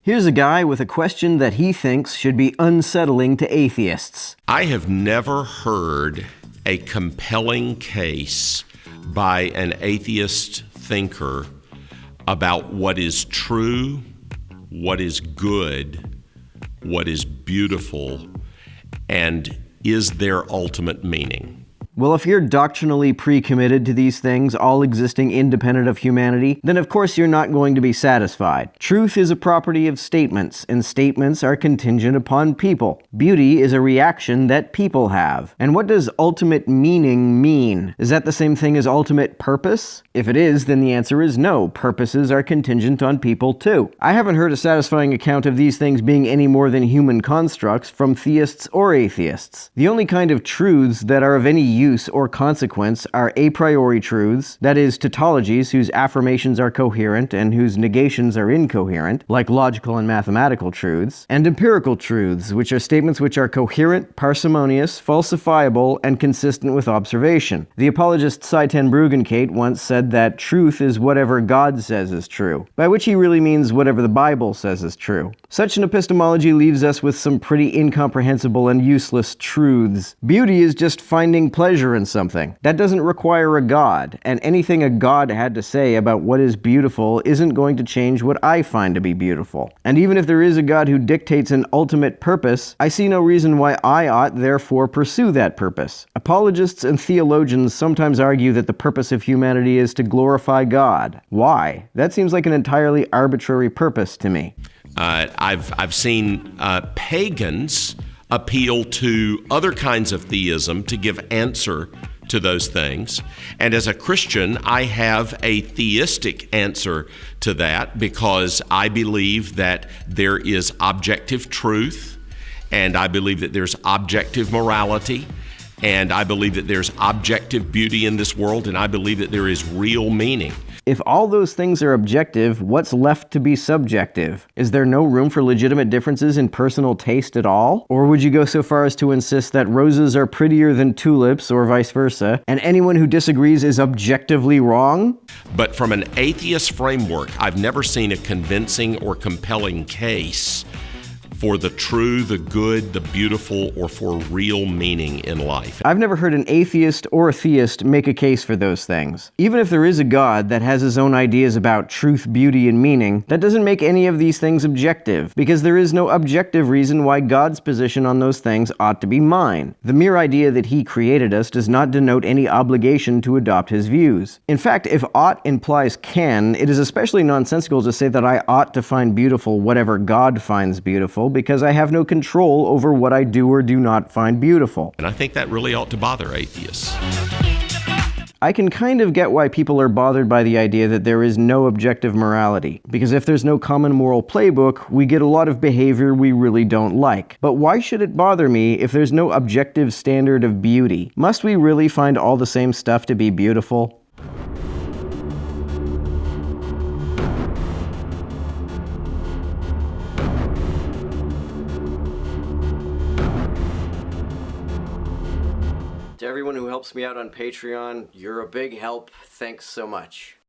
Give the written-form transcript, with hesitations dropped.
Here's a guy with a question that he thinks should be unsettling to atheists. I have never heard a compelling case by an atheist thinker about what is true, what is good, what is beautiful, and is their ultimate meaning. Well, if you're doctrinally pre-committed to these things, all existing independent of humanity, then of course you're not going to be satisfied. Truth is a property of statements, and statements are contingent upon people. Beauty is a reaction that people have. And what does ultimate meaning mean? Is that the same thing as ultimate purpose? If it is, then the answer is no. Purposes are contingent on people too. I haven't heard a satisfying account of these things being any more than human constructs from theists or atheists. The only kind of truths that are of any use or consequence are a priori truths, that is, tautologies whose affirmations are coherent and whose negations are incoherent, like logical and mathematical truths, and empirical truths, which are statements which are coherent, parsimonious, falsifiable, and consistent with observation. The apologist Cy ten Bruggencate once said that truth is whatever God says is true, by which he really means whatever the Bible says is true. Such an epistemology leaves us with some pretty incomprehensible and useless truths. Beauty is just finding pleasure in something. That doesn't require a God, and anything a God had to say about what is beautiful isn't going to change what I find to be beautiful. And even if there is a God who dictates an ultimate purpose, I see no reason why I ought therefore pursue that purpose. Apologists and theologians sometimes argue that the purpose of humanity is to glorify God. Why? That seems like an entirely arbitrary purpose to me. I've seen pagans appeal to other kinds of theism to give answer to those things. And as a Christian, I have a theistic answer to that because I believe that there is objective truth, and I believe that there's objective morality, and I believe that there's objective beauty in this world, and I believe that there is real meaning. If all those things are objective, what's left to be subjective? Is there no room for legitimate differences in personal taste at all? Or would you go so far as to insist that roses are prettier than tulips, or vice versa, and anyone who disagrees is objectively wrong? But from an atheist framework, I've never seen a convincing or compelling case for the true, the good, the beautiful, or for real meaning in life. I've never heard an atheist or a theist make a case for those things. Even if there is a God that has his own ideas about truth, beauty, and meaning, that doesn't make any of these things objective, because there is no objective reason why God's position on those things ought to be mine. The mere idea that he created us does not denote any obligation to adopt his views. In fact, if ought implies can, it is especially nonsensical to say that I ought to find beautiful whatever God finds beautiful, because I have no control over what I do or do not find beautiful. And I think that really ought to bother atheists. I can kind of get why people are bothered by the idea that there is no objective morality, because if there's no common moral playbook, we get a lot of behavior we really don't like. But why should it bother me if there's no objective standard of beauty? Must we really find all the same stuff to be beautiful? To everyone who helps me out on Patreon, you're a big help. Thanks so much.